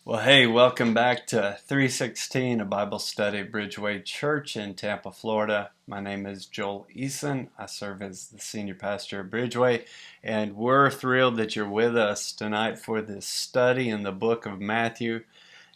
Well, hey, welcome back to 316, a Bible study at Bridgeway Church in Tampa, Florida. My name is Joel Eason. I serve as the senior pastor at Bridgeway, and we're thrilled that you're with us tonight for this study in the book of Matthew.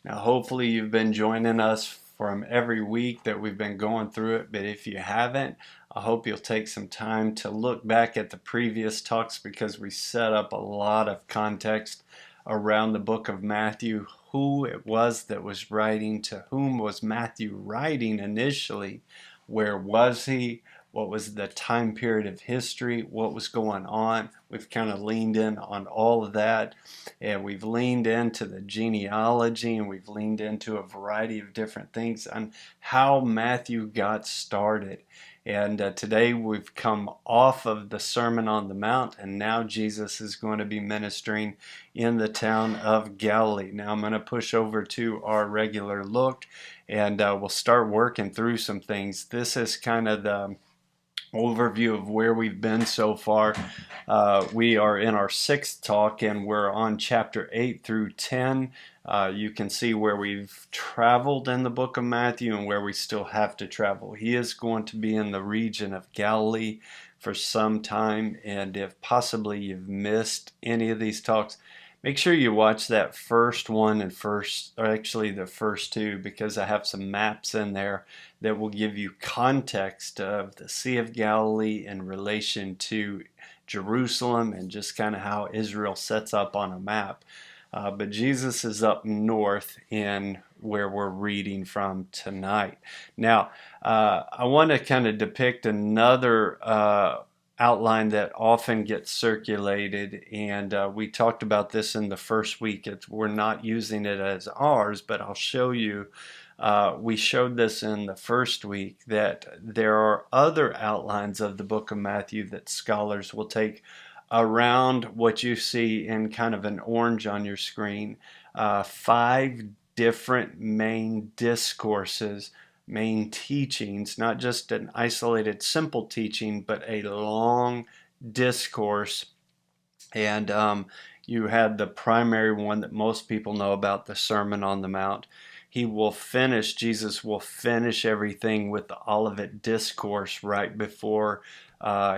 Now, hopefully you've been joining us from every week that we've been going through it, but if you haven't, I hope you'll take some time to look back at the previous talks because we set up a lot of context around the book of Matthew, who it was that was writing, to whom was Matthew writing initially, where was he, what was the time period of history, what was going on. We've kind of leaned in on all of that, and we've leaned into the genealogy, and we've leaned into a variety of different things on how Matthew got started. And today we've come off of the Sermon on the Mount, and now Jesus is going to be ministering in the town of Galilee. Now I'm going to push over to our regular look, and we'll start working through some things. This is kind of the overview of where we've been so far. We are in our sixth talk, and we're on chapter 8 through 10. You can see where we've traveled in the book of Matthew and where we still have to travel. He is going to be in the region of Galilee for some time, and if possibly you've missed any of these talks, make sure you watch that first one and the first two, because I have some maps in there that will give you context of the Sea of Galilee in relation to Jerusalem and just kind of how Israel sets up on a map. But Jesus is up north in where we're reading from tonight. Now, I want to kind of depict another outline that often gets circulated, and we talked about this in the first week. We're not using it as ours, but I'll show you. We showed this in the first week, that there are other outlines of the book of Matthew that scholars will take around what you see in kind of an orange on your screen. 5 different main discourses, main teachings, not just an isolated simple teaching, but a long discourse. And you had the primary one that most people know about, the Sermon on the Mount. Jesus will finish everything with the Olivet Discourse right before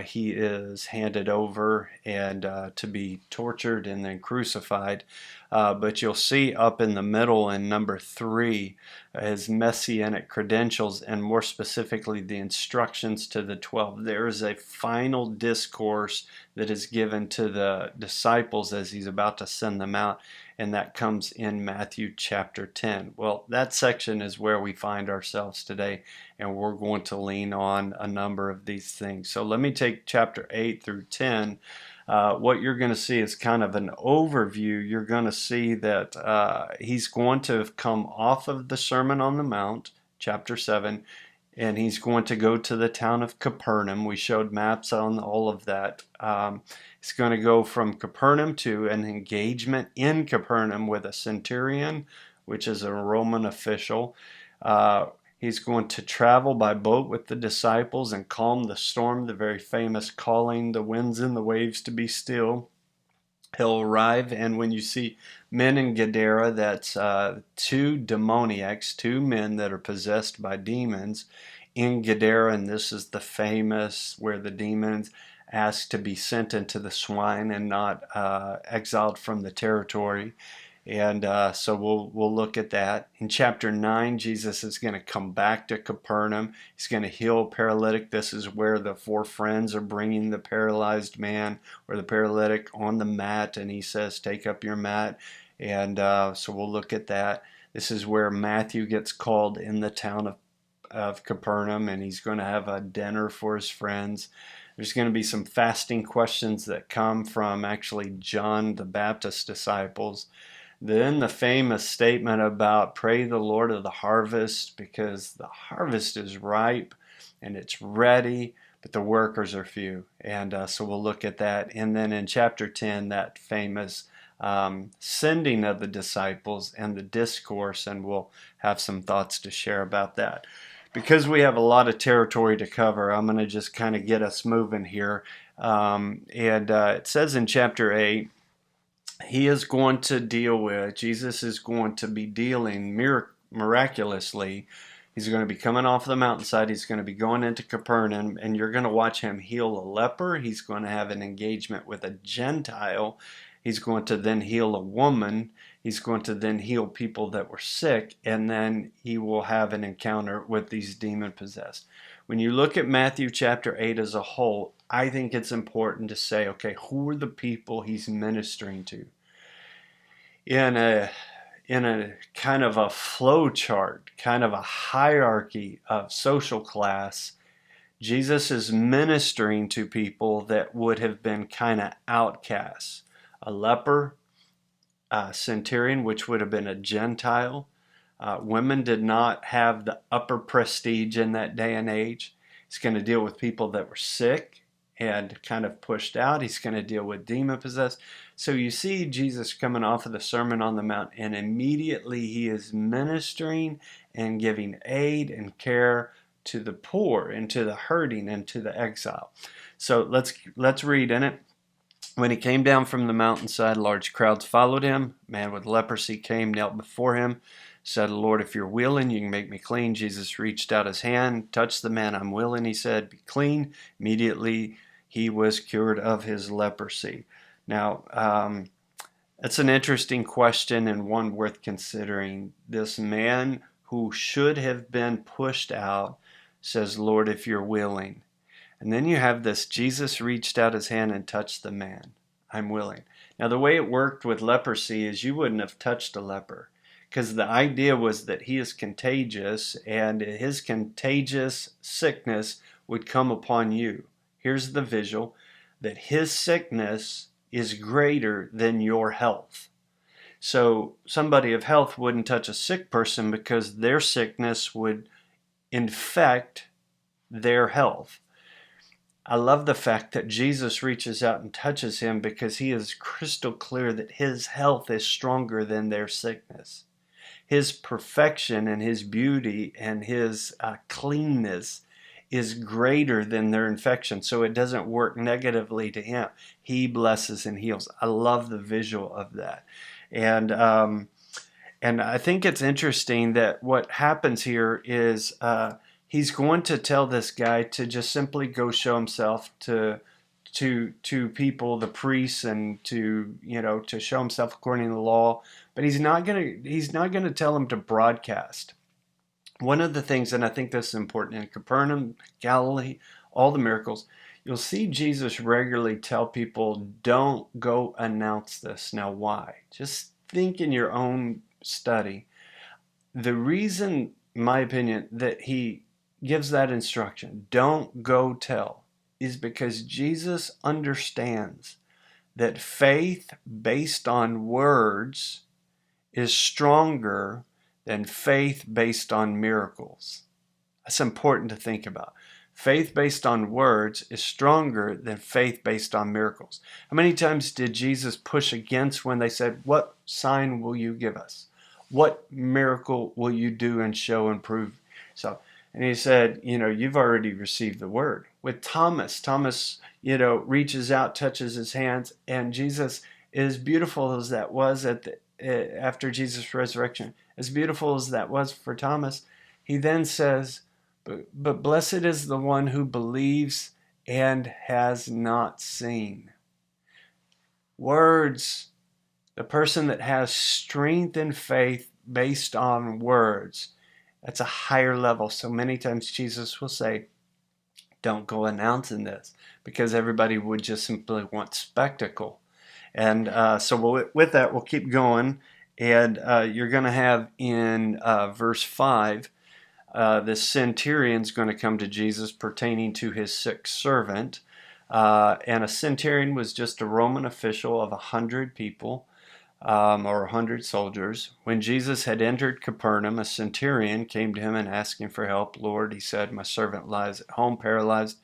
he is handed over and to be tortured and then crucified. But you'll see up in the middle in number 3 his messianic credentials, and more specifically the instructions to the 12. There is a final discourse that is given to the disciples as he's about to send them out, and that comes in Matthew chapter 10. Well, that section is where we find ourselves today, and we're going to lean on a number of these things. So let me take chapter 8 through 10. What you're going to see is kind of an overview. You're going to see that he's going to have come off of the Sermon on the Mount, chapter 7, and he's going to go to the town of Capernaum. We showed maps on all of that. He's going to go from Capernaum to an engagement in Capernaum with a centurion, which is a Roman official. He's going to travel by boat with the disciples and calm the storm, the very famous calling the winds and the waves to be still. He'll arrive, and when you see men in Gadara, that's 2 demoniacs, 2 men that are possessed by demons in Gadara, and this is the famous where the demons ask to be sent into the swine and not exiled from the territory. And so we'll look at that. In chapter 9, Jesus is going to come back to Capernaum. He's going to heal a paralytic. This is where the 4 friends are bringing the paralyzed man or the paralytic on the mat, and he says, take up your mat. And so we'll look at that. This is where Matthew gets called in the town of Capernaum, and he's going to have a dinner for his friends. There's going to be some fasting questions that come from actually John the Baptist's disciples. Then the famous statement about pray the Lord of the harvest, because the harvest is ripe and it's ready, but the workers are few. And so we'll look at that. And then in chapter 10, that famous sending of the disciples and the discourse, and we'll have some thoughts to share about that. Because we have a lot of territory to cover, I'm going to just kind of get us moving here. It says in chapter 8, Jesus is going to be dealing miraculously. He's going to be coming off the mountainside. He's going to be going into Capernaum, and you're going to watch him heal a leper. He's going to have an engagement with a Gentile. He's going to then heal a woman. He's going to then heal people that were sick, and then he will have an encounter with these demon-possessed. When you look at Matthew chapter 8 as a whole, I think it's important to say, okay, who are the people he's ministering to? In a kind of a flow chart, kind of a hierarchy of social class, Jesus is ministering to people that would have been kind of outcasts. A leper, a centurion, which would have been a Gentile. Women did not have the upper prestige in that day and age. He's going to deal with people that were sick and kind of pushed out. He's going to deal with demon-possessed. So you see Jesus coming off of the Sermon on the Mount, and immediately he is ministering and giving aid and care to the poor and to the hurting and to the exile. So let's read in it. When he came down from the mountainside, large crowds followed him. A man with leprosy came, knelt before him, said, Lord, if you're willing, you can make me clean. Jesus reached out his hand, touched the man. I'm willing, he said, be clean. Immediately he was cured of his leprosy. Now, that's an interesting question and one worth considering. This man who should have been pushed out says, Lord, if you're willing. And then you have this, Jesus reached out his hand and touched the man. I'm willing. Now, the way it worked with leprosy is you wouldn't have touched a leper, because the idea was that he is contagious and his contagious sickness would come upon you. Here's the visual, that his sickness is greater than your health. So somebody of health wouldn't touch a sick person because their sickness would infect their health. I love the fact that Jesus reaches out and touches him because he is crystal clear that his health is stronger than their sickness. His perfection and his beauty and his cleanness is greater than their infection, so it doesn't work negatively to him. He blesses and heals. I love the visual of that. And I think it's interesting that what happens here is he's going to tell this guy to just simply go show himself to people, the priests, and to show himself according to the law. But he's not gonna tell him to broadcast. One of the things, and I think this is important, in Capernaum, Galilee, all the miracles, you'll see Jesus regularly tell people, don't go announce this. Now, why? Just think in your own study. The reason, in my opinion, that he gives that instruction, don't go tell, is because Jesus understands that faith based on words is stronger than faith based on miracles. That's important to think about. Faith based on words is stronger than faith based on miracles. How many times did Jesus push against when they said, what sign will you give us? What miracle will you do and show and prove? And he said, you've already received the word. With Thomas, reaches out, touches his hands, and Jesus, as beautiful as that was after Jesus' resurrection, as beautiful as that was for Thomas, he then says, but blessed is the one who believes and has not seen. Words, the person that has strength and faith based on words, that's a higher level. So many times Jesus will say, don't go announcing this, because everybody would just simply want spectacle. And so with that, we'll keep going. And you're going to have in verse 5, the centurion's going to come to Jesus pertaining to his sick servant. And a centurion was just a Roman official of 100 people. Or 100 soldiers. When Jesus had entered Capernaum, a centurion came to him and asked him for help. Lord, he said, my servant lies at home paralyzed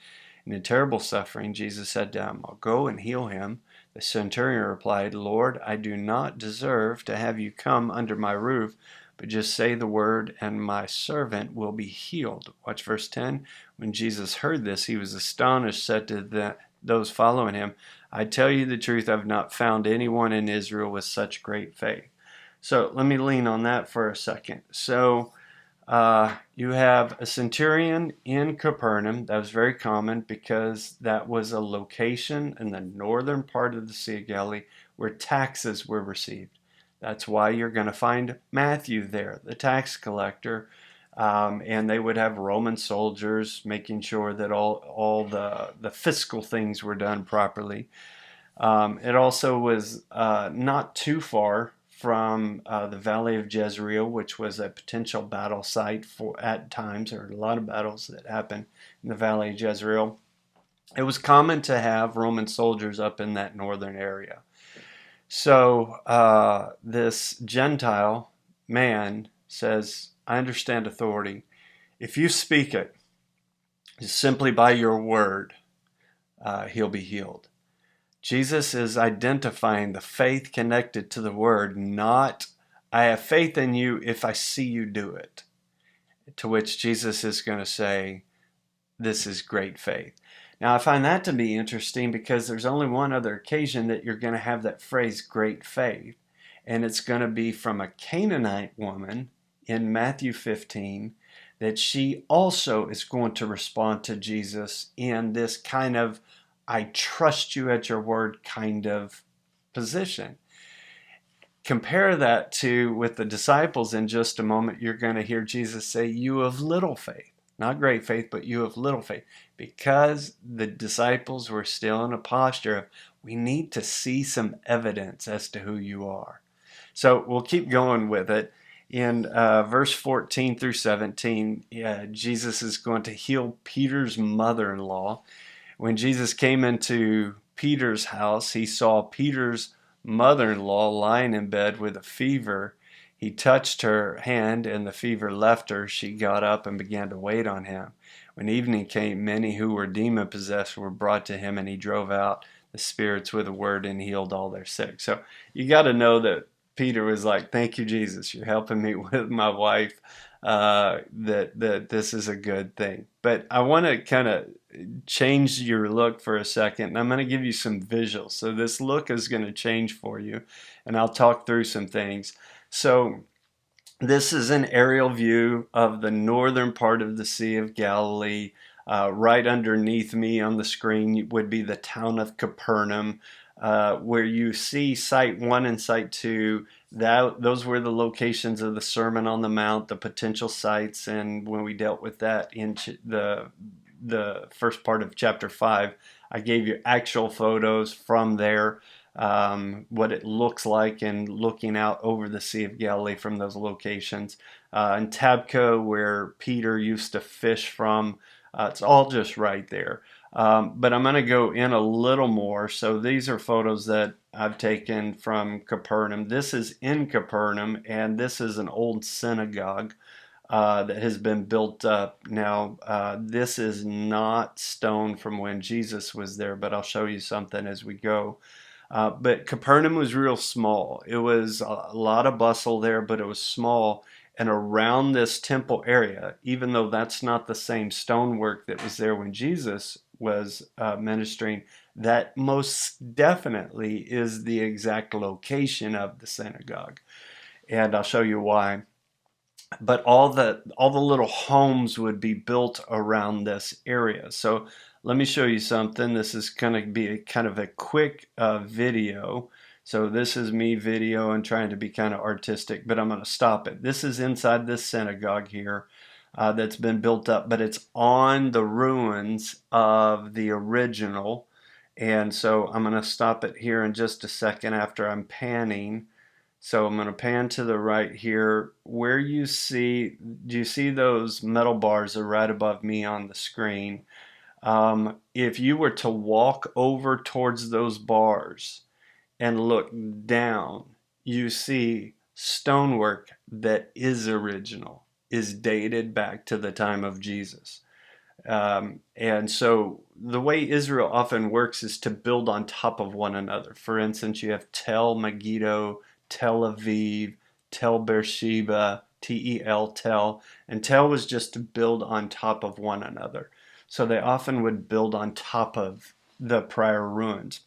and in terrible suffering. Jesus said to him, I'll go and heal him. The centurion replied, Lord, I do not deserve to have you come under my roof, but just say the word and my servant will be healed. Watch verse 10. When Jesus heard this, he was astonished, said to those following him, I tell you the truth, I've not found anyone in Israel with such great faith. So let me lean on that for a second. So you have a centurion in Capernaum. That was very common because that was a location in the northern part of the Sea of Galilee where taxes were received. That's why you're going to find Matthew there, the tax collector. And they would have Roman soldiers making sure that all the fiscal things were done properly. It also was not too far from the Valley of Jezreel, which was a potential battle site for at times. There were a lot of battles that happened in the Valley of Jezreel. It was common to have Roman soldiers up in that northern area. So this Gentile man says, I understand authority. If you speak it simply by your word, he'll be healed. Jesus is identifying the faith connected to the word, not I have faith in you if I see you do it. To which Jesus is going to say, this is great faith. Now I find that to be interesting because there's only one other occasion that you're going to have that phrase great faith. And it's going to be from a Canaanite woman in Matthew 15, that she also is going to respond to Jesus in this kind of I trust you at your word kind of position. Compare that to with the disciples in just a moment. You're going to hear Jesus say, you have little faith. Not great faith, but you have little faith. Because the disciples were still in a posture of, we need to see some evidence as to who you are. So we'll keep going with it. In verse 14 through 17, Jesus is going to heal Peter's mother-in-law. When Jesus came into Peter's house, he saw Peter's mother-in-law lying in bed with a fever. He touched her hand, and the fever left her. She got up and began to wait on him. When evening came, many who were demon-possessed were brought to him, and he drove out the spirits with a word and healed all their sick. So you got to know that Peter was like, thank you, Jesus. You're helping me with my wife. That this is a good thing. But I want to kind of change your look for a second, and I'm going to give you some visuals. So this look is going to change for you, and I'll talk through some things. So this is an aerial view of the northern part of the Sea of Galilee. Right underneath me on the screen would be the town of Capernaum, where you see Site 1 and Site 2. Those were the locations of the Sermon on the Mount, the potential sites, and when we dealt with that in the first part of chapter 5, I gave you actual photos from there, what it looks like and looking out over the Sea of Galilee from those locations. In Tabco, where Peter used to fish from, it's all just right there. But I'm going to go in a little more. So these are photos that I've taken from Capernaum. This is in Capernaum, and this is an old synagogue that has been built up. Now, this is not stone from when Jesus was there, but I'll show you something as we go. But Capernaum was real small. It was a lot of bustle there, but it was small. And around this temple area, even though that's not the same stonework that was there when Jesus was ministering, that most definitely is the exact location of the synagogue. And I'll show you why. But all the little homes would be built around this area. So let me show you something. This is going to be kind of a quick video. So this is me video and trying to be kind of artistic, but I'm going to stop it. This is inside this synagogue here that's been built up, but it's on the ruins of the original. And so I'm going to stop it here in just a second after I'm panning. So I'm going to pan to the right here. Where you see, do you see those metal bars are right above me on the screen? If you were to walk over towards those bars and look down, you see stonework that is original, is dated back to the time of Jesus. And so the way Israel often works is to build on top of one another. For instance, you have Tel Megiddo, Tel Aviv, Tel Beersheba, Tel, Tel, and Tel was just to build on top of one another. So they often would build on top of the prior ruins.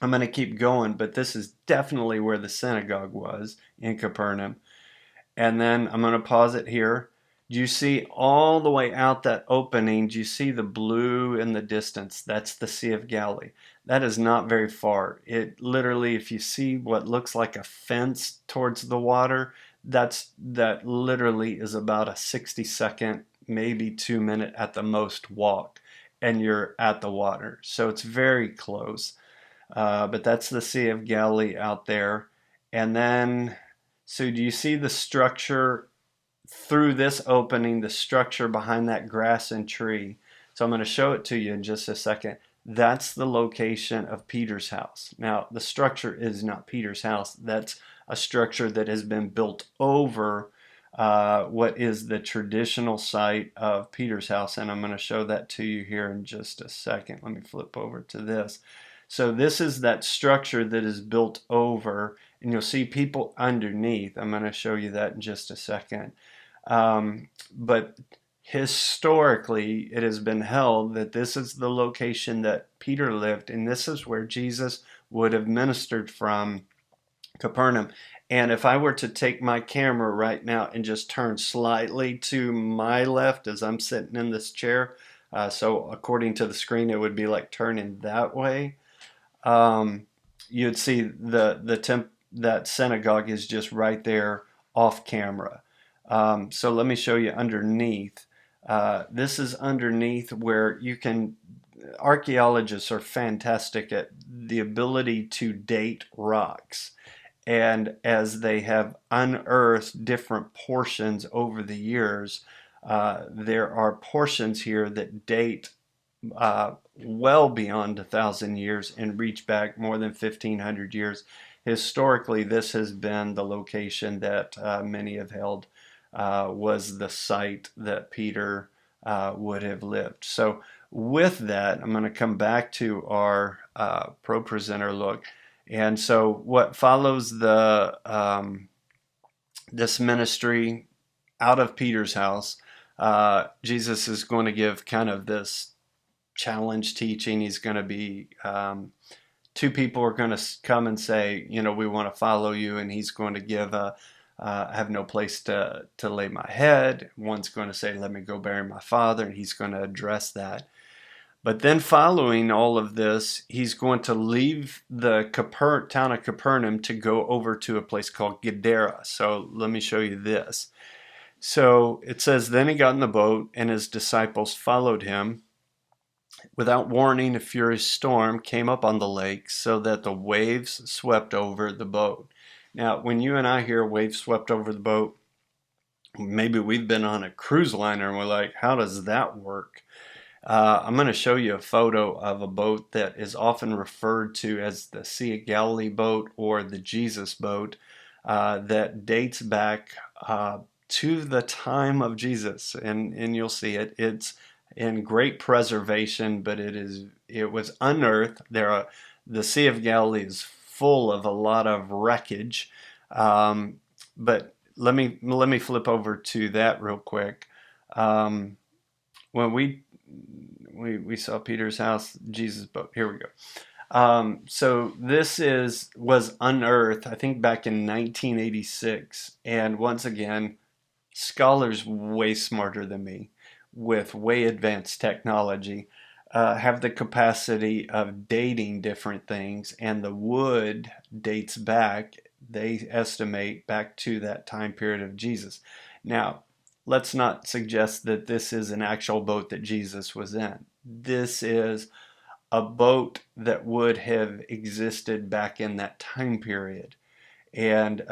I'm going to keep going, but this is definitely where the synagogue was in Capernaum. And then I'm going to pause it here. Do you see all the way out that opening? Do you see the blue in the distance? That's the Sea of Galilee. That is not very far. It literally, if you see what looks like a fence towards the water, that literally is about a 60-second, maybe 2-minute at the most walk, and you're at the water. So it's very close. But that's the Sea of Galilee out there. And then, so do you see the structure through this opening, the structure behind that grass and tree? So I'm going to show it to you in just a second. That's the location of Peter's house. Now, the structure is not Peter's house. That's a structure that has been built over what is the traditional site of Peter's house. And I'm going to show that to you here in just a second. Let me flip over to this. So this is that structure that is built over, and you'll see people underneath. I'm going to show you that in just a second. But historically, it has been held that this is the location that Peter lived, and this is where Jesus would have ministered from, Capernaum. And if I were to take my camera right now and just turn slightly to my left as I'm sitting in this chair, so according to the screen, it would be like turning that way. You'd see that synagogue is just right there off camera. So let me show you underneath. This is underneath where you can, archaeologists are fantastic at the ability to date rocks. And as they have unearthed different portions over the years, there are portions here that date well beyond 1,000 years and reach back more than 1,500 years. Historically, this has been the location that many have held was the site that Peter would have lived. So with that, I'm going to come back to our pro-presenter look. And so what follows this ministry out of Peter's house, Jesus is going to give kind of this challenge teaching. He's going to be, two people are going to come and say, you know, we want to follow you, and he's going to give I have no place to lay my head. One's going to say, let me go bury my father, and he's going to address that. But then following all of this, he's going to leave the town of Capernaum to go over to a place called Gadara. So let me show you this. So it says, then he got in the boat, and his disciples followed him. Without warning, a furious storm came up on the lake so that the waves swept over the boat. Now, when you and I hear waves swept over the boat, maybe we've been on a cruise liner and we're like, how does that work? I'm going to show you a photo of a boat that is often referred to as the Sea of Galilee boat or the Jesus boat that dates back to the time of Jesus. And you'll see it. It's in great preservation, but it was unearthed. The Sea of Galilee is full of a lot of wreckage. But let me flip over to that real quick. When we saw Peter's house, Jesus boat. Here we go. So this was unearthed, I think, back in 1986. And once again, scholars way smarter than me, with way advanced technology, have the capacity of dating different things, and the wood dates back, they estimate, back to that time period of Jesus. Now, let's not suggest that this is an actual boat that Jesus was in. This is a boat that would have existed back in that time period. And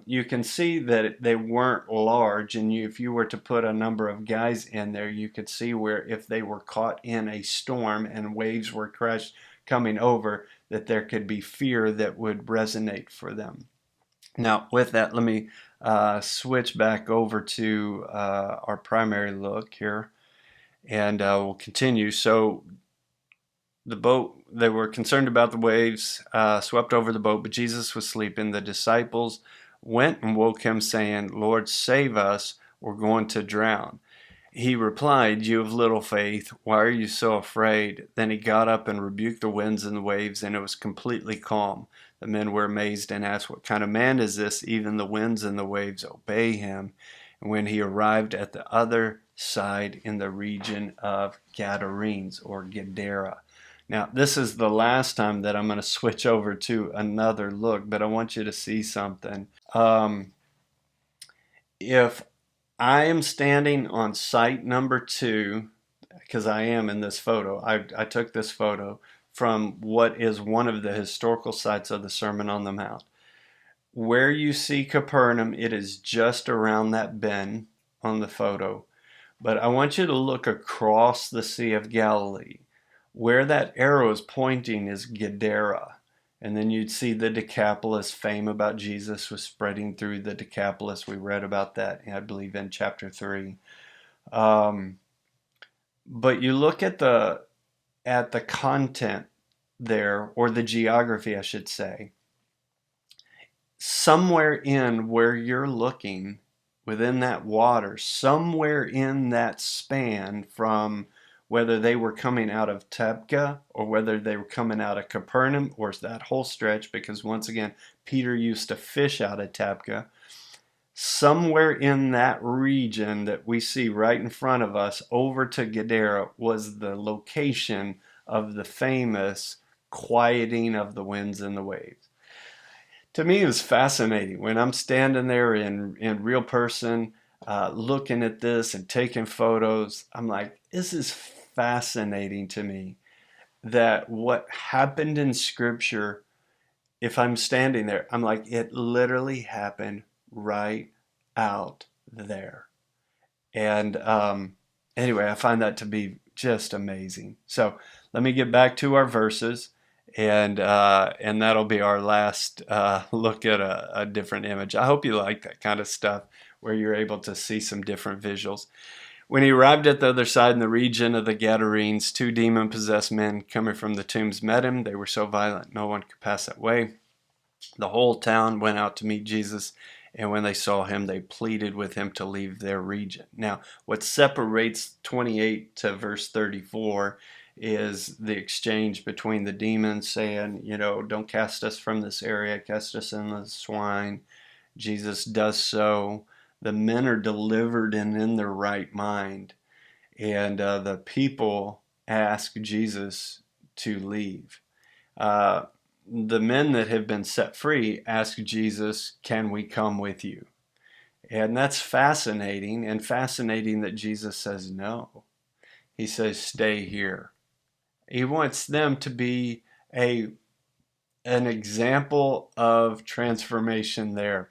you can see that they weren't large, and if you were to put a number of guys in there, you could see where if they were caught in a storm and waves were coming over, that there could be fear that would resonate for them. Now, with that, let me switch back over to our primary look here, and we'll continue. So the boat, they were concerned about the waves, swept over the boat, but Jesus was sleeping. The disciples went and woke him, saying, Lord, save us, we're going to drown. He replied, "You have little faith. Why are you so afraid?" Then he got up and rebuked the winds and the waves, and it was completely calm. The men were amazed and asked, "What kind of man is this? Even the winds and the waves obey him." And when he arrived at the other side in the region of Gadarenes or Gadara. Now, this is the last time that I'm going to switch over to another look, but I want you to see something. If I am standing on site number 2, because I am in this photo. I took this photo from what is one of the historical sites of the Sermon on the Mount. Where you see Capernaum, it is just around that bend on the photo. But I want you to look across the Sea of Galilee. Where that arrow is pointing is Gadara. And then you'd see the Decapolis. Fame about Jesus was spreading through the Decapolis. We read about that, I believe, in chapter 3. But you look at the content there, or the geography, I should say. Somewhere in where you're looking, within that water, somewhere in that span from whether they were coming out of Tabgha or whether they were coming out of Capernaum, or that whole stretch, because once again, Peter used to fish out of Tabgha. Somewhere in that region that we see right in front of us over to Gadara was the location of the famous quieting of the winds and the waves. To me, it was fascinating when I'm standing there in real person, looking at this and taking photos. I'm like, this is fascinating to me, that what happened in Scripture, if I'm standing there, I'm like, it literally happened right out there. And anyway, I find that to be just amazing. So let me get back to our verses, and that'll be our last look at a different image. I hope you like that kind of stuff where you're able to see some different visuals. When he arrived at the other side in the region of the Gadarenes, 2 demon-possessed men coming from the tombs met him. They were so violent no one could pass that way. The whole town went out to meet Jesus, and when they saw him, they pleaded with him to leave their region. Now, what separates 28 to verse 34 is the exchange between the demons saying, don't cast us from this area, cast us in the swine. Jesus does so. The men are delivered and in their right mind, and the people ask Jesus to leave. The men that have been set free ask Jesus, "Can we come with you?" And that's fascinating, and fascinating that Jesus says no. He says, "Stay here." He wants them to be an example of transformation there.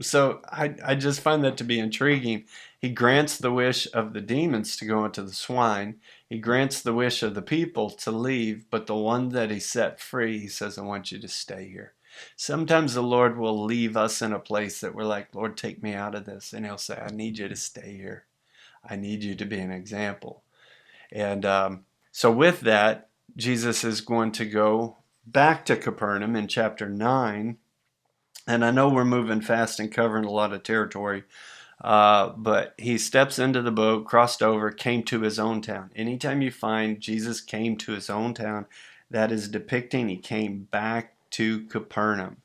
So I just find that to be intriguing. He grants the wish of the demons to go into the swine. He grants the wish of the people to leave, but the one that he set free, he says, "I want you to stay here." Sometimes the Lord will leave us in a place that we're like, "Lord, take me out of this." And he'll say, "I need you to stay here. I need you to be an example." And so with that, Jesus is going to go back to Capernaum in chapter 9. And I know we're moving fast and covering a lot of territory, but he steps into the boat, crossed over, came to his own town. Anytime you find Jesus came to his own town, that is depicting he came back to Capernaum.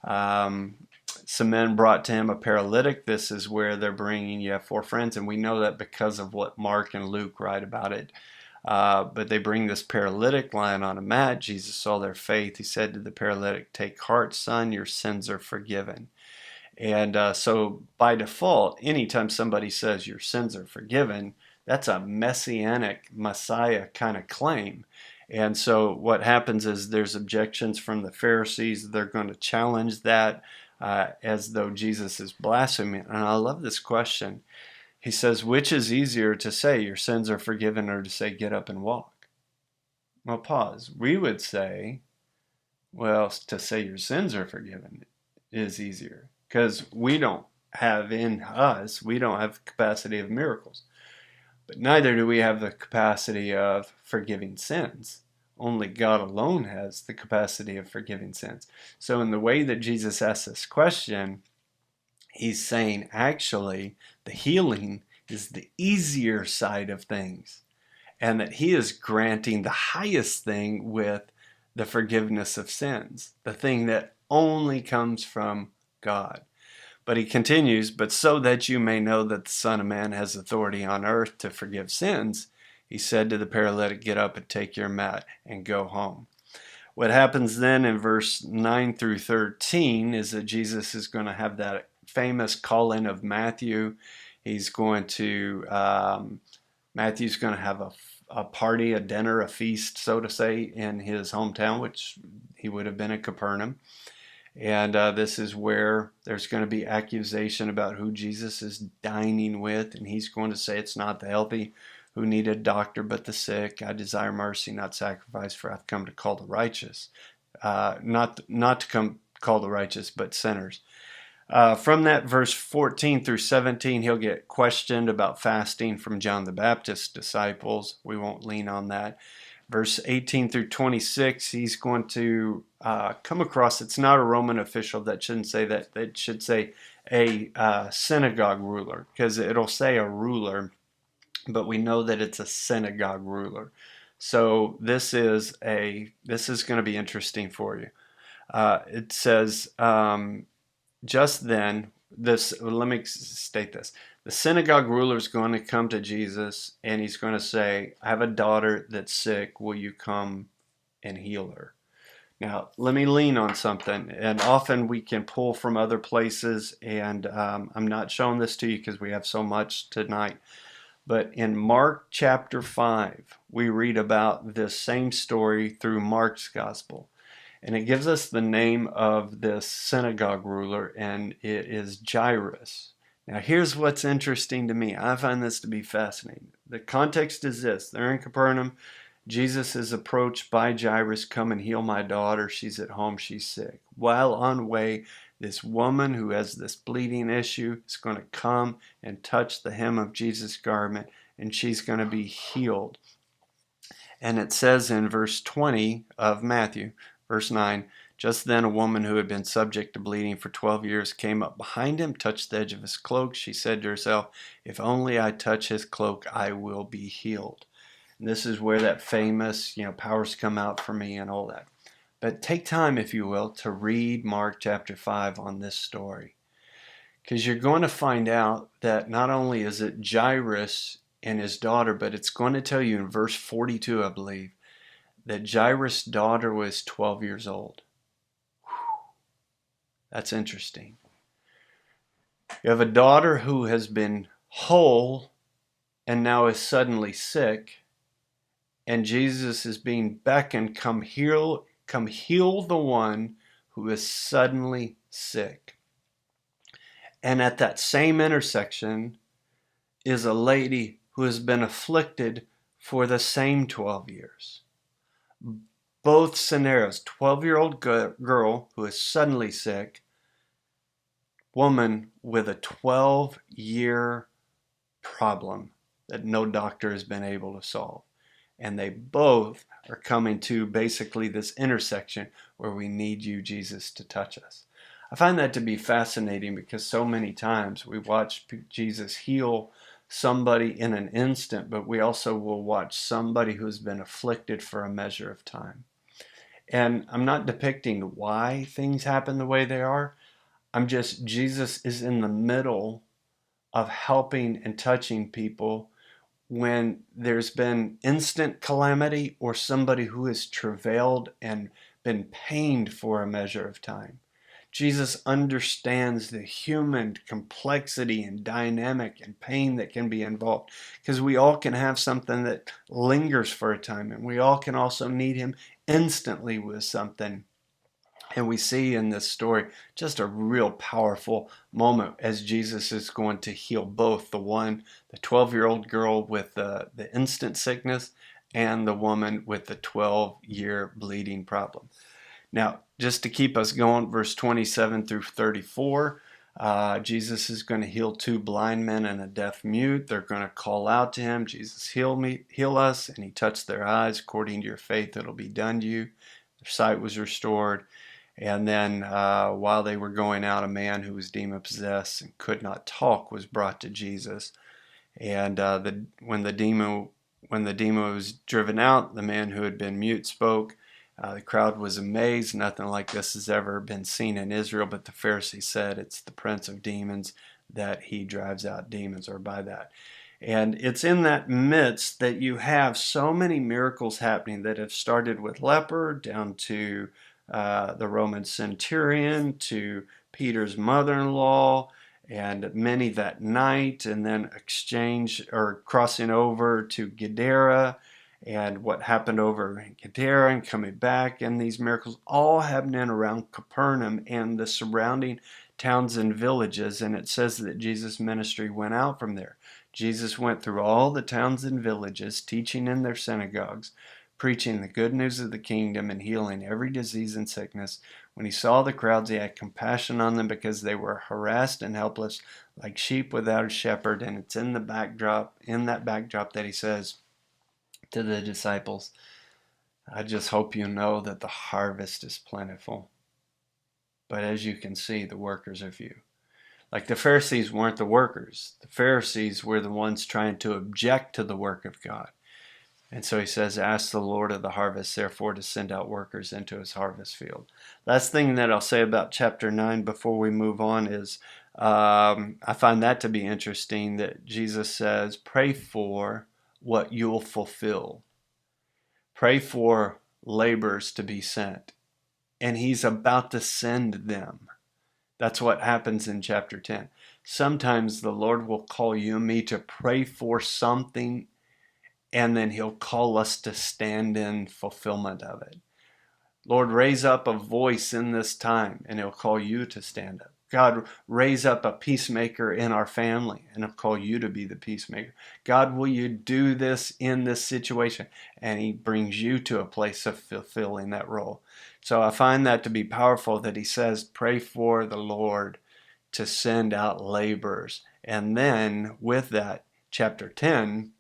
Some men brought to him a paralytic. This is where they're bringing, you have 4 friends, and we know that because of what Mark and Luke write about it. But they bring this paralytic lying on a mat. Jesus saw their faith. He said to the paralytic, "Take heart, son, your sins are forgiven." And so by default, anytime somebody says your sins are forgiven, that's a messianic Messiah kind of claim. And so what happens is there's objections from the Pharisees. They're going to challenge that as though Jesus is blaspheming. And I love this question. He says, which is easier to say your sins are forgiven, or to say get up and walk? Well, pause. We would say, well, to say your sins are forgiven is easier, because we don't have in us, we don't have the capacity of miracles. But neither do we have the capacity of forgiving sins. Only God alone has the capacity of forgiving sins. So in the way that Jesus asks this question, he's saying actually the healing is the easier side of things, and that he is granting the highest thing with the forgiveness of sins, the thing that only comes from God. But he continues, but so that you may know that the Son of Man has authority on earth to forgive sins, he said to the paralytic, get up and take your mat and go home. What happens then in verse 9 through 13 is that Jesus is going to have that famous call-in of Matthew. He's going to, Matthew's going to have a party, a dinner, a feast, so to say, in his hometown, which he would have been in Capernaum. And this is where there's going to be accusation about who Jesus is dining with. And he's going to say it's not the healthy who need a doctor, but the sick. I desire mercy, not sacrifice, for I've come to call the righteous. Not to come call the righteous, but sinners. From that verse 14 through 17, he'll get questioned about fasting from John the Baptist's disciples. We won't lean on that. Verse 18 through 26, he's going to come across, it's not a Roman official, that shouldn't say that. It should say a synagogue ruler, because it'll say a ruler, but we know that it's a synagogue ruler. So this is going to be interesting for you. It says, just then, let me state this. The synagogue ruler is going to come to Jesus, and he's going to say, I have a daughter that's sick. Will you come and heal her? Now, let me lean on something. And often we can pull from other places, and I'm not showing this to you because we have so much tonight. But in Mark chapter 5, we read about this same story through Mark's gospel. And it gives us the name of this synagogue ruler, and it is Jairus. Now, here's what's interesting to me. I find this to be fascinating. The context is this. They're in Capernaum. Jesus is approached by Jairus, come and heal my daughter. She's at home. She's sick. While on way, this woman who has this bleeding issue is going to come and touch the hem of Jesus' garment, and she's going to be healed. And it says in verse 20 of Matthew, verse 9, just then a woman who had been subject to bleeding for 12 years came up behind him, touched the edge of his cloak. She said to herself, if only I touch his cloak, I will be healed. And this is where that famous, powers come out for me and all that. But take time, if you will, to read Mark chapter 5 on this story. Because you're going to find out that not only is it Jairus and his daughter, but it's going to tell you in verse 42, I believe, that Jairus' daughter was 12 years old. That's interesting. You have a daughter who has been whole and now is suddenly sick, and Jesus is being beckoned, come heal the one who is suddenly sick. And at that same intersection is a lady who has been afflicted for the same 12 years. Both scenarios, 12-year-old girl who is suddenly sick, woman with a 12-year problem that no doctor has been able to solve. And they both are coming to basically this intersection where we need you, Jesus, to touch us. I find that to be fascinating because so many times we watch Jesus heal somebody in an instant, but we also will watch somebody who's been afflicted for a measure of time. And I'm not depicting why things happen the way they are. Jesus is in the middle of helping and touching people when there's been instant calamity or somebody who has travailed and been pained for a measure of time. Jesus understands the human complexity and dynamic and pain that can be involved, because we all can have something that lingers for a time, and we all can also need him instantly with something. And we see in this story just a real powerful moment as Jesus is going to heal both the 12-year-old girl with the instant sickness and the woman with the 12-year bleeding problem. Now, just to keep us going, verse 27 through 34, Jesus is going to heal 2 blind men and a deaf mute. They're going to call out to him, Jesus, heal us. And he touched their eyes. According to your faith, it'll be done to you. Their sight was restored. And then while they were going out, a man who was demon-possessed and could not talk was brought to Jesus. And when the demon was driven out, the man who had been mute spoke. The crowd was amazed. Nothing like this has ever been seen in Israel. But the Pharisees said, it's the prince of demons, that he drives out demons, or by that. And it's in that midst that you have so many miracles happening that have started with leper down to the Roman centurion, to Peter's mother-in-law, and many that night, and then crossing over to Gadara, and what happened over in Gadara and coming back, and these miracles all happening around Capernaum and the surrounding towns and villages. And it says that Jesus' ministry went out from there. Jesus went through all the towns and villages, teaching in their synagogues, preaching the good news of the kingdom, and healing every disease and sickness. When he saw the crowds, he had compassion on them because they were harassed and helpless, like sheep without a shepherd. And it's in that backdrop that he says to the disciples, I just hope you know that the harvest is plentiful, but as you can see, the workers are few. Like the Pharisees weren't the workers. The Pharisees were the ones trying to object to the work of God. And so he says, ask the Lord of the harvest, therefore, to send out workers into his harvest field. Last thing that I'll say about chapter 9 before we move on is I find that to be interesting, that Jesus says, pray for what you'll fulfill. Pray for laborers to be sent. And he's about to send them. That's what happens in chapter 10. Sometimes the Lord will call you and me to pray for something, and then he'll call us to stand in fulfillment of it. Lord, raise up a voice in this time, and he'll call you to stand up. God, raise up a peacemaker in our family, and he'll call you to be the peacemaker. God, will you do this in this situation? And he brings you to a place of fulfilling that role. So I find that to be powerful, that he says, pray for the Lord to send out laborers. And then with that, chapter 10,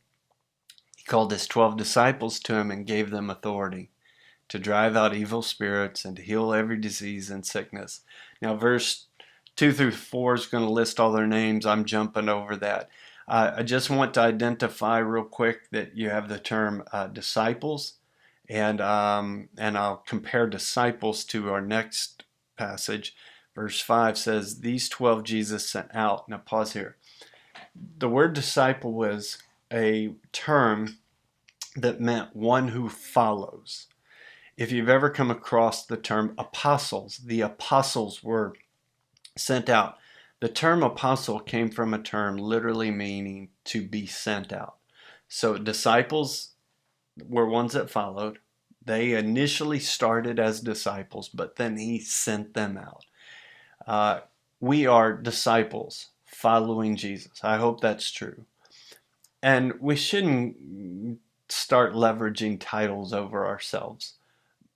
he called his 12 disciples to him and gave them authority to drive out evil spirits and to heal every disease and sickness. Now, verse 2 through 4 is going to list all their names. I'm jumping over that. I just want to identify real quick that you have the term disciples, and I'll compare disciples to our next passage. Verse 5 says, these 12 Jesus sent out. Now pause here. The word disciple was a term that meant one who follows. If you've ever come across the term apostles, the apostles were sent out. The term apostle came from a term literally meaning to be sent out. So disciples were ones that followed. They initially started as disciples, but then he sent them out. We are disciples following Jesus. I hope that's true. And we shouldn't start leveraging titles over ourselves.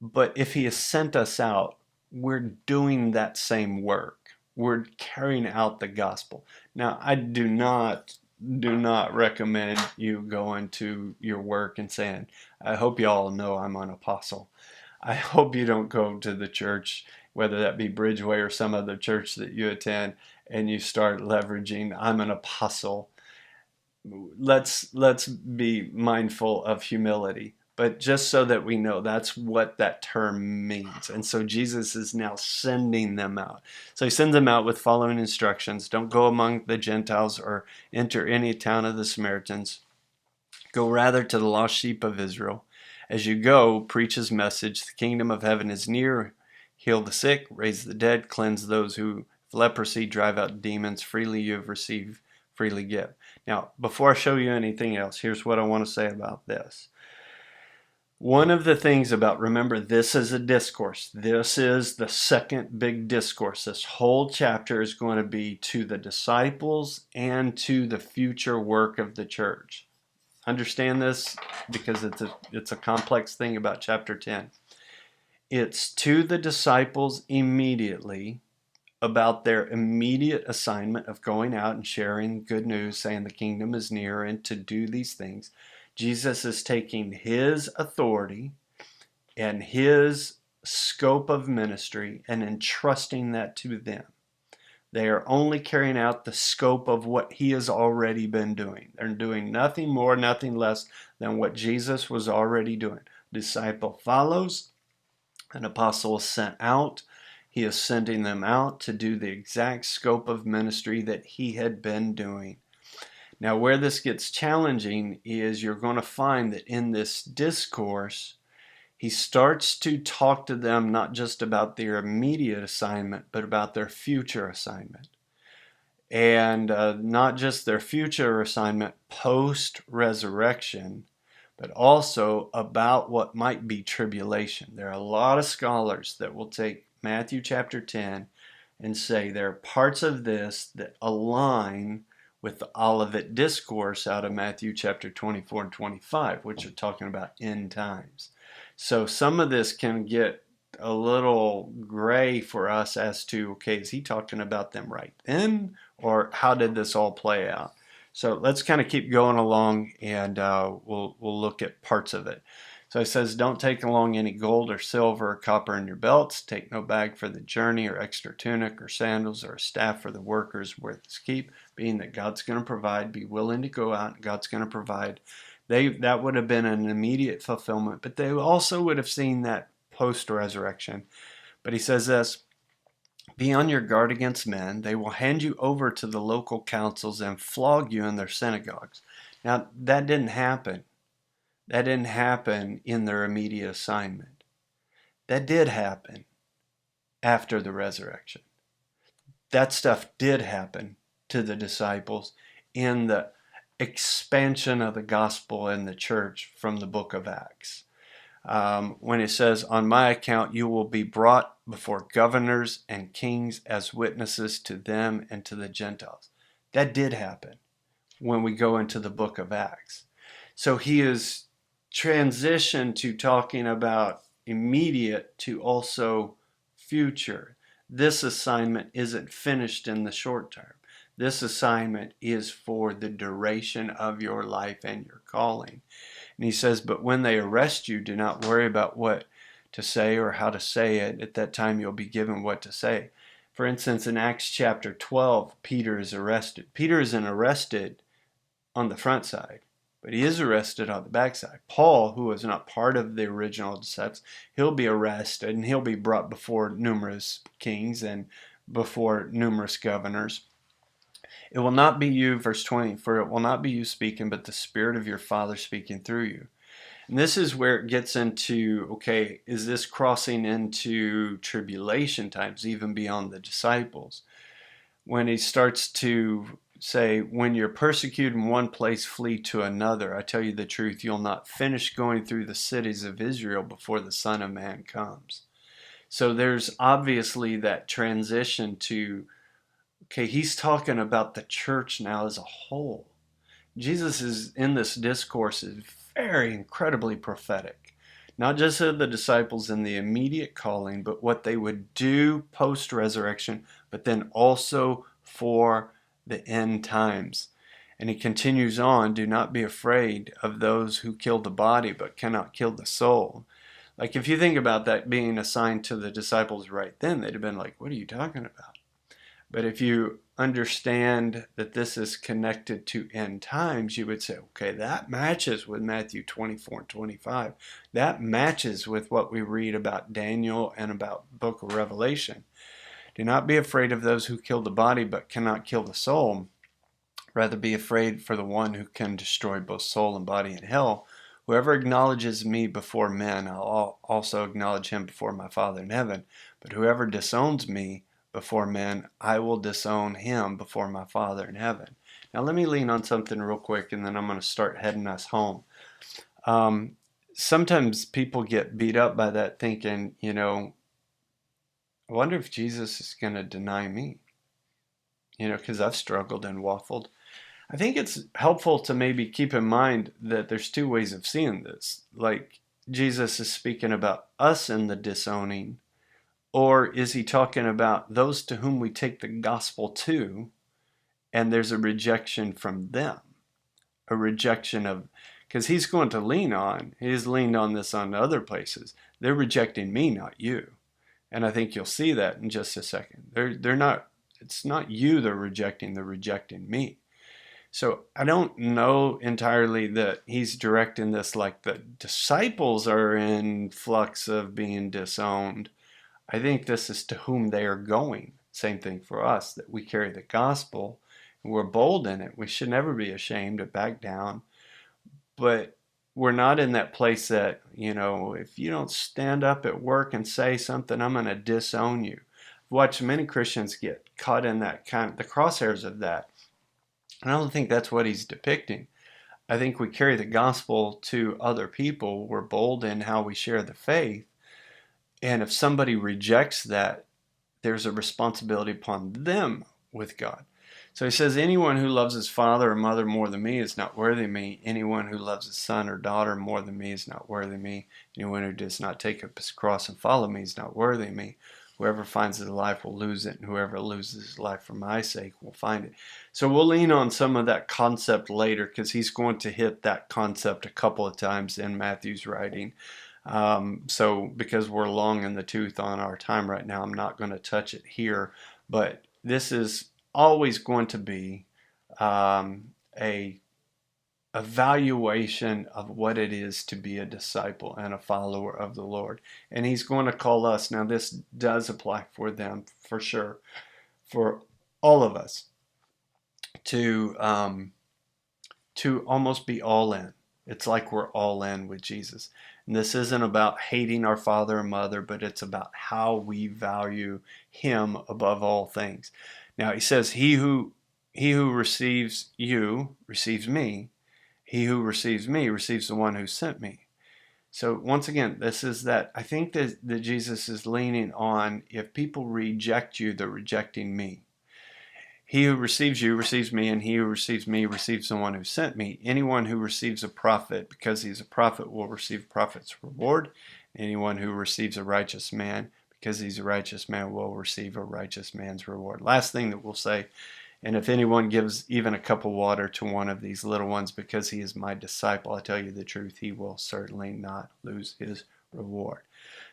But if he has sent us out, we're doing that same work. We're carrying out the gospel. Now, I do not recommend you going to your work and saying, I hope you all know I'm an apostle. I hope you don't go to the church, whether that be Bridgeway or some other church that you attend, and you start leveraging, I'm an apostle. Let's be mindful of humility. But just so that we know, that's what that term means. And so Jesus is now sending them out. So he sends them out with following instructions. Don't go among the Gentiles or enter any town of the Samaritans. Go rather to the lost sheep of Israel. As you go, preach his message. The kingdom of heaven is near. Heal the sick, raise the dead, cleanse those who have leprosy, drive out demons. Freely you have received, freely give. Now, before I show you anything else, here's what I want to say about this. One of the things about, remember, this is a discourse. This is the second big discourse. This whole chapter is going to be to the disciples and to the future work of the church. Understand this, because it's a complex thing about chapter 10. It's to the disciples immediately about their immediate assignment of going out and sharing good news, saying the kingdom is near, and to do these things. Jesus is taking his authority and his scope of ministry and entrusting that to them. They are only carrying out the scope of what he has already been doing. They're doing nothing more, nothing less than what Jesus was already doing. Disciple follows, an apostle is sent out. He is sending them out to do the exact scope of ministry that he had been doing. Now, where this gets challenging is you're going to find that in this discourse, he starts to talk to them not just about their immediate assignment, but about their future assignment. And not just their future assignment post-resurrection, but also about what might be tribulation. There are a lot of scholars that will take Matthew chapter 10 and say there are parts of this that align with the Olivet Discourse out of Matthew chapter 24 and 25, which are talking about end times. So some of this can get a little gray for us as to, okay, is he talking about them right then, or how did this all play out? So let's kind of keep going along, and we'll look at parts of it. So it says, don't take along any gold or silver or copper in your belts. Take no bag for the journey, or extra tunic or sandals, or a staff for the workers worth its keep, being that God's going to provide. Be willing to go out, and God's going to provide. That would have been an immediate fulfillment, but they also would have seen that post-resurrection. But he says this, be on your guard against men. They will hand you over to the local councils and flog you in their synagogues. Now, that didn't happen. That didn't happen in their immediate assignment. That did happen after the resurrection. That stuff did happen to the disciples in the expansion of the gospel in the church from the book of Acts. When it says, on my account you will be brought before governors and kings as witnesses to them and to the Gentiles. That did happen when we go into the book of Acts. So he is transitioned to talking about immediate to also future. This assignment isn't finished in the short term. This assignment is for the duration of your life and your calling. And he says, but when they arrest you, do not worry about what to say or how to say it. At that time, you'll be given what to say. For instance, in Acts chapter 12, Peter is arrested. Peter isn't arrested on the front side, but he is arrested on the backside. Paul, who was not part of the original disciples, he'll be arrested and he'll be brought before numerous kings and before numerous governors. It will not be you, verse 20, for it will not be you speaking, but the Spirit of your Father speaking through you. And this is where it gets into, okay, is this crossing into tribulation times, even beyond the disciples? When he starts to say, when you're persecuted in one place, flee to another. I tell you the truth, you'll not finish going through the cities of Israel before the Son of Man comes. So there's obviously that transition to, okay, he's talking about the church now as a whole. Jesus is in this discourse is very incredibly prophetic. Not just of the disciples in the immediate calling, but what they would do post-resurrection, but then also for the end times. And he continues on, do not be afraid of those who kill the body, but cannot kill the soul. Like if you think about that being assigned to the disciples right then, they'd have been like, what are you talking about? But if you understand that this is connected to end times, you would say, okay, that matches with Matthew 24 and 25. That matches with what we read about Daniel and about the book of Revelation. Do not be afraid of those who kill the body but cannot kill the soul. Rather be afraid for the one who can destroy both soul and body in hell. Whoever acknowledges me before men, I'll also acknowledge him before my Father in heaven. But whoever disowns me before men, I will disown him before my Father in heaven. Now let me lean on something real quick, and then I'm going to start heading us home. Sometimes people get beat up by that, thinking, I wonder if Jesus is going to deny me, because I've struggled and waffled. I think it's helpful to maybe keep in mind that there's two ways of seeing this. Like Jesus is speaking about us in the disowning, or is he talking about those to whom we take the gospel to, and there's a rejection from them? A rejection of, because he's going to he's leaned on this on other places. They're rejecting me, not you. And I think you'll see that in just a second. They're not, it's not you they're rejecting me. So I don't know entirely that he's directing this like the disciples are in flux of being disowned. I think this is to whom they are going. Same thing for us, that we carry the gospel and we're bold in it. We should never be ashamed to back down. But we're not in that place that, if you don't stand up at work and say something, I'm going to disown you. I've watched many Christians get caught in that the crosshairs of that. And I don't think that's what he's depicting. I think we carry the gospel to other people. We're bold in how we share the faith. And if somebody rejects that, there's a responsibility upon them with God. So he says, anyone who loves his father or mother more than me is not worthy of me. Anyone who loves his son or daughter more than me is not worthy of me. Anyone who does not take up his cross and follow me is not worthy of me. Whoever finds his life will lose it, and whoever loses his life for my sake will find it. So we'll lean on some of that concept later, because he's going to hit that concept a couple of times in Matthew's writing. So because we're long in the tooth on our time right now, I'm not going to touch it here. But this is always going to be a evaluation of what it is to be a disciple and a follower of the Lord. And he's going to call us, now this does apply for them for sure, for all of us, to almost be all in. It's like we're all in with Jesus. And this isn't about hating our father and mother, but it's about how we value him above all things. Now he says, he who receives you receives me. He who receives me receives the one who sent me. So once again, this is that I think that Jesus is leaning on, if people reject you, they're rejecting me. He who receives you receives me, and he who receives me receives the one who sent me. Anyone who receives a prophet because he's a prophet will receive a prophet's reward. Anyone who receives a righteous man because he's a righteous man will receive a righteous man's reward. Last thing that we'll say, and if anyone gives even a cup of water to one of these little ones because he is my disciple, I tell you the truth, he will certainly not lose his reward.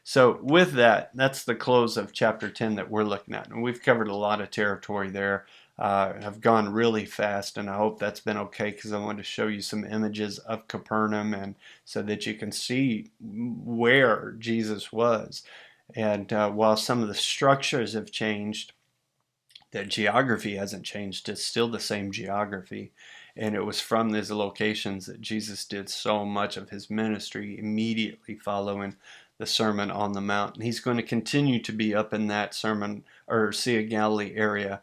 So with that, that's the close of chapter 10 that we're looking at. And we've covered a lot of territory there. I've gone really fast, and I hope that's been okay, because I wanted to show you some images of Capernaum, and so that you can see where Jesus was. And while some of the structures have changed, the geography hasn't changed. It's still the same geography. And it was from these locations that Jesus did so much of his ministry immediately following the Sermon on the Mount. And he's going to continue to be up in that Sermon or Sea of Galilee area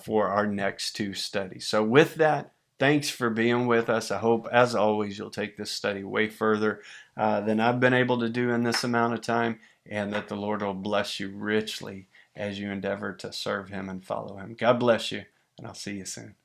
for our next two studies. So with that, thanks for being with us. I hope, as always, you'll take this study way further than I've been able to do in this amount of time, and that the Lord will bless you richly as you endeavor to serve him and follow him. God bless you, and I'll see you soon.